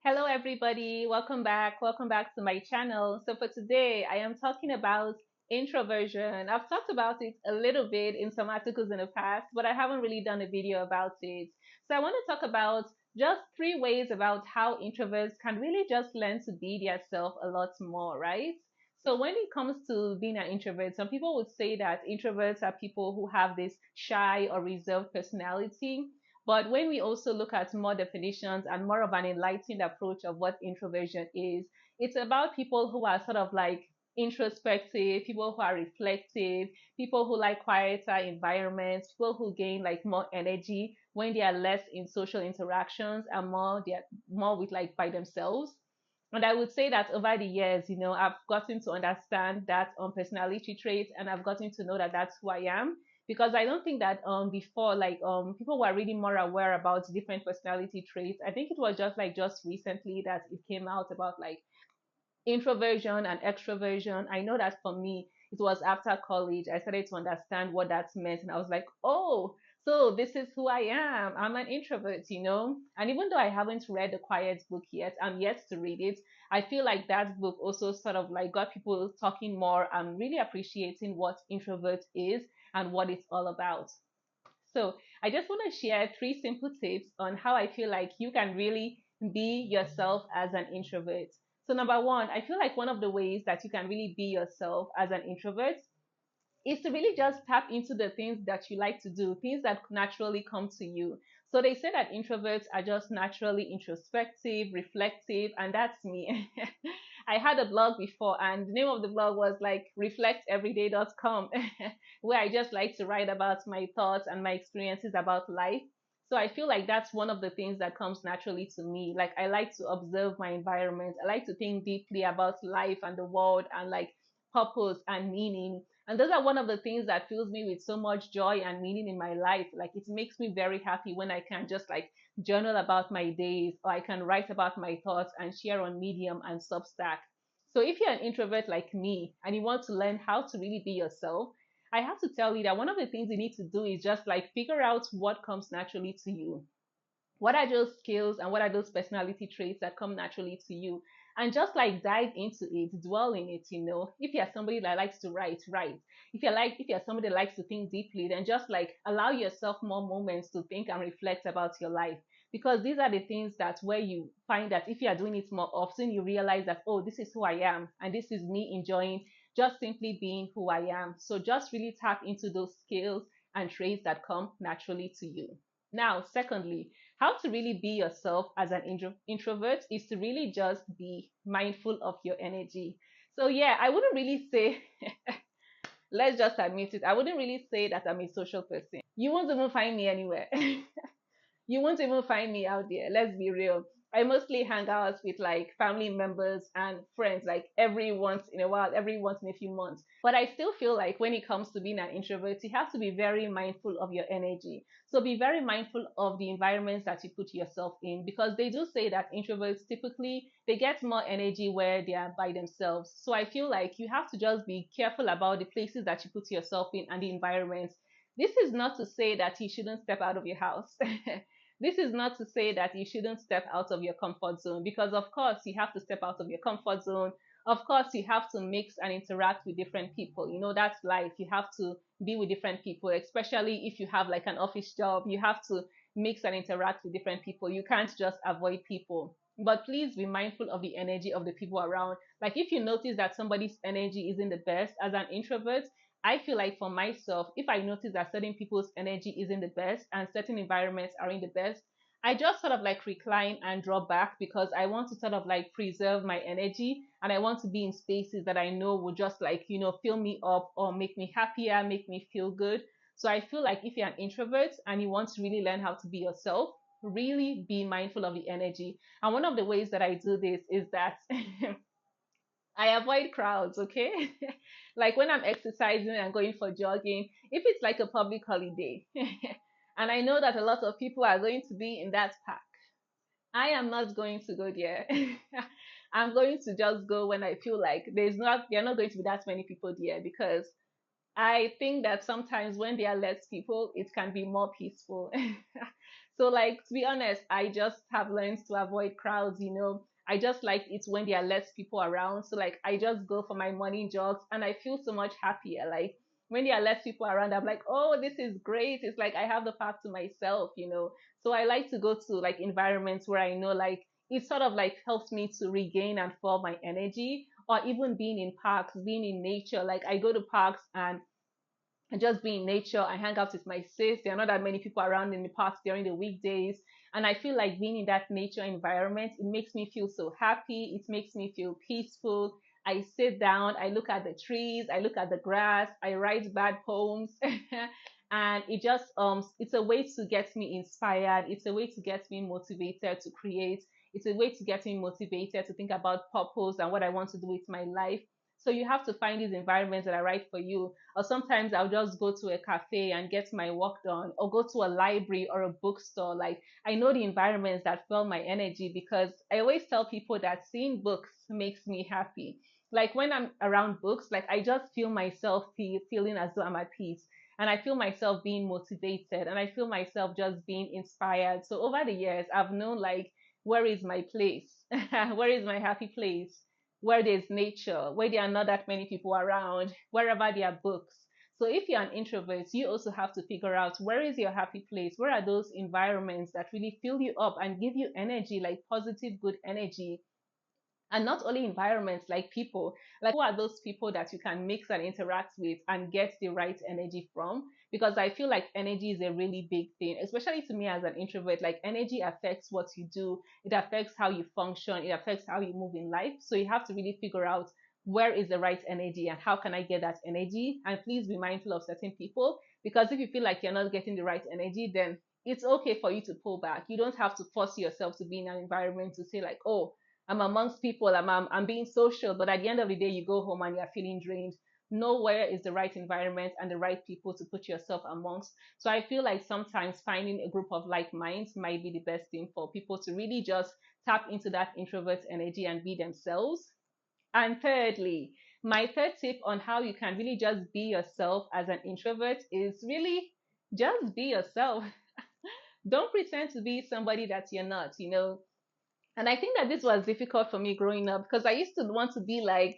Hello, everybody. Welcome back. Welcome back to my channel. So, for today, I am talking about introversion. I've talked about it a little bit in some articles in the past, but I haven't really done a video about it. So, I want to talk about just three ways about how introverts can really just learn to be their self a lot more, right? So, when it comes to being an introvert, some people would say that introverts are people who have this shy or reserved personality, but when we also look at more definitions and more of an enlightened approach of what introversion is, it's about people who are sort of like introspective, people who are reflective, people who like quieter environments, people who gain like more energy when they are less in social interactions and more they're more with like by themselves. And I would say that over the years, I've gotten to understand that personality trait, and I've gotten to know that that's who I am, because I don't think that before like people were really more aware about different personality traits. I think it was just recently that it came out about like introversion and extroversion. I know that for me, it was after college I started to understand what that meant, and I was like, oh, so this is who I am. I'm an introvert. And even though I haven't read the Quiet book yet, I'm yet to read it. I feel like that book also sort of like got people talking more and really appreciating what introvert is and what it's all about. So I just want to share three simple tips on how I feel like you can really be yourself as an introvert. So number one, I feel like one of the ways that you can really be yourself as an introvert is to really just tap into the things that you like to do, things that naturally come to you. So they say that introverts are just naturally introspective, reflective, and that's me. I had a blog before, and the name of the blog was like reflecteveryday.com, where I just like to write about my thoughts and my experiences about life. So I feel like that's one of the things that comes naturally to me. Like I like to observe my environment. I like to think deeply about life and the world and like purpose and meaning. And those are one of the things that fills me with so much joy and meaning in my life. Like it makes me very happy when I can just like journal about my days, or I can write about my thoughts and share on Medium and Substack. So if you're an introvert like me and you want to learn how to really be yourself, I have to tell you that one of the things you need to do is just like figure out what comes naturally to you. What are those skills and what are those personality traits that come naturally to you? And just like dive into it, dwell in it. If you're somebody that likes to write, write. If you're somebody that likes to think deeply, then just like allow yourself more moments to think and reflect about your life. Because these are the things that where you find that if you are doing it more often, you realize that, oh, this is who I am, and this is me enjoying just simply being who I am. So just really tap into those skills and traits that come naturally to you. Now, secondly, how to really be yourself as an introvert is to really just be mindful of your energy. So, yeah, I wouldn't really say, let's just admit it, I wouldn't really say that I'm a social person. You won't even find me anywhere. You won't even find me out there. Let's be real. I mostly hang out with like family members and friends, like every once in a while, every once in a few months. But I still feel like when it comes to being an introvert, you have to be very mindful of your energy. So be very mindful of the environments that you put yourself in, because they do say that introverts typically they get more energy where they are by themselves. So I feel like you have to just be careful about the places that you put yourself in and the environments. This is not to say that you shouldn't step out of your house. This is not to say that you shouldn't step out of your comfort zone, because of course you have to step out of your comfort zone. Of course you have to mix and interact with different people. That's life. You have to be with different people, especially if you have like an office job. You have to mix and interact with different people. You can't just avoid people. But please be mindful of the energy of the people around. Like if you notice that somebody's energy isn't the best as an introvert, I feel like for myself, if I notice that certain people's energy isn't the best and certain environments aren't the best, I just sort of like recline and draw back, because I want to sort of like preserve my energy, and I want to be in spaces that I know will just like, fill me up or make me happier, make me feel good. So I feel like if you're an introvert and you want to really learn how to be yourself, really be mindful of the energy. And one of the ways that I do this is that I avoid crowds, okay? Like when I'm exercising and going for jogging, if it's like a public holiday, and I know that a lot of people are going to be in that park, I am not going to go there. I'm going to just go when I feel like there are not going to be that many people there, because I think that sometimes when there are less people, it can be more peaceful. So, like, to be honest, I just have learned to avoid crowds. I just like it when there are less people around. So, like, I just go for my morning jogs and I feel so much happier. Like, when there are less people around, I'm like, oh, this is great. It's like I have the park to myself. So, I like to go to like environments where I know, like, it sort of like helps me to regain and fuel my energy, or even being in parks, being in nature. Like, I go to parks and just be in nature. I hang out with my sis. There are not that many people around in the parks during the weekdays. And I feel like being in that nature environment, it makes me feel so happy. It makes me feel peaceful. I sit down, I look at the trees, I look at the grass, I write bad poems. And it's a way to get me inspired. It's a way to get me motivated to create. It's a way to get me motivated to think about purpose and what I want to do with my life. So you have to find these environments that are right for you. Or sometimes I'll just go to a cafe and get my work done, or go to a library or a bookstore. Like, I know the environments that fuel my energy, because I always tell people that seeing books makes me happy. Like, when I'm around books, like, I just feel myself feeling as though I'm at peace. And I feel myself being motivated, and I feel myself just being inspired. So over the years, I've known, like, where is my place? Where is my happy place? Where there's nature, where there are not that many people around, wherever there are books. So if you're an introvert, you also have to figure out where is your happy place? Where are those environments that really fill you up and give you energy, like positive, good energy? And not only environments, like people. Like, who are those people that you can mix and interact with and get the right energy from? Because I feel like energy is a really big thing, especially to me as an introvert. Like, energy affects what you do, it affects how you function, it affects how you move in life. So you have to really figure out where is the right energy and how can I get that energy. And please be mindful of certain people, because if you feel like you're not getting the right energy, then it's okay for you to pull back. You don't have to force yourself to be in an environment to say, like, oh, I'm amongst people, I'm being social, but at the end of the day, you go home and you're feeling drained. Know where is the right environment and the right people to put yourself amongst. So I feel like sometimes finding a group of like minds might be the best thing for people to really just tap into that introvert energy and be themselves. And thirdly, my third tip on how you can really just be yourself as an introvert is really just be yourself. Don't pretend to be somebody that you're not. And I think that this was difficult for me growing up, because I used to want to be like,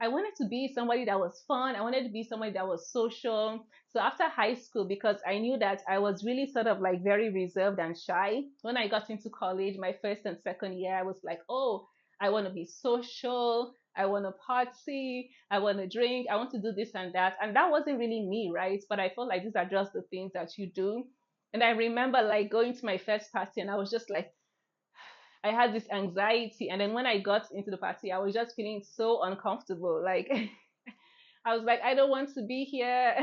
I wanted to be somebody that was fun. I wanted to be somebody that was social. So after high school, because I knew that I was really sort of like very reserved and shy, when I got into college, my first and second year, I was like, oh, I want to be social. I want to party. I want to drink. I want to do this and that. And that wasn't really me, right? But I felt like these are just the things that you do. And I remember like going to my first party and I was just like, I had this anxiety. And then when I got into the party, I was just feeling so uncomfortable. Like, I was like, I don't want to be here.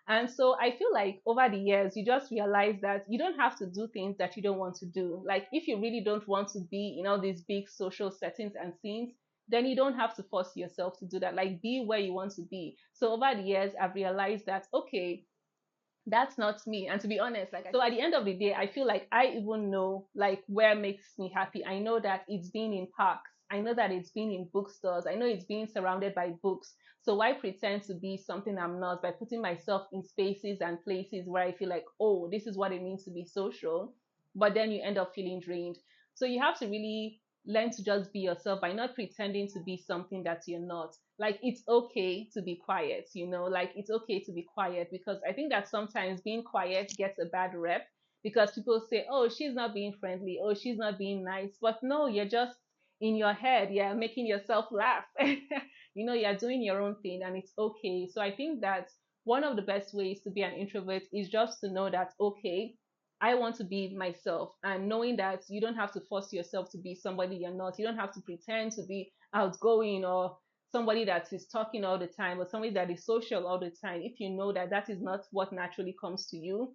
And so I feel like over the years, you just realize that you don't have to do things that you don't want to do. Like, if you really don't want to be in all these big social settings and scenes, then you don't have to force yourself to do that. Like, be where you want to be. So over the years, I've realized that, okay, that's not me. And to be honest, like, so at the end of the day, I feel like I even know like where makes me happy. I know that it's being in parks, I know that it's being in bookstores, I know it's being surrounded by books. So why pretend to be something I'm not by putting myself in spaces and places where I feel like, oh, this is what it means to be social, but then you end up feeling drained. So you have to really learn to just be yourself by not pretending to be something that you're not. Like, it's okay to be quiet. Like, it's okay to be quiet, because I think that sometimes being quiet gets a bad rep, because people say, oh, she's not being friendly, oh, she's not being nice. But no, you're just in your head, you're making yourself laugh. You're doing your own thing, and it's okay. So I think that one of the best ways to be an introvert is just to know that, okay, I want to be myself, and knowing that you don't have to force yourself to be somebody you're not. You don't have to pretend to be outgoing, or somebody that is talking all the time, or somebody that is social all the time, if you know that that is not what naturally comes to you.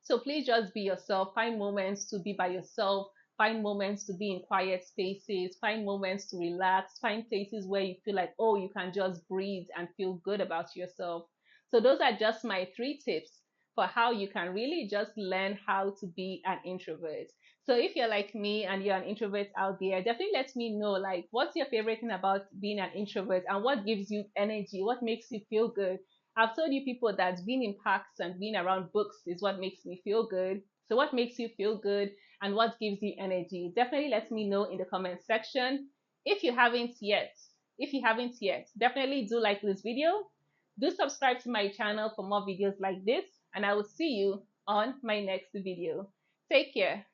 So please just be yourself. Find moments to be by yourself. Find moments to be in quiet spaces. Find moments to relax. Find places where you feel like, oh, you can just breathe and feel good about yourself. So those are just my three tips for how you can really just learn how to be an introvert. So if you're like me and you're an introvert out there, definitely let me know, like, what's your favorite thing about being an introvert, and what gives you energy, what makes you feel good. I've told you people that being in parks and being around books is what makes me feel good. So what makes you feel good and what gives you energy? Definitely let me know in the comment section. If you haven't yet, definitely do like this video. Do subscribe to my channel for more videos like this, and I will see you on my next video. Take care.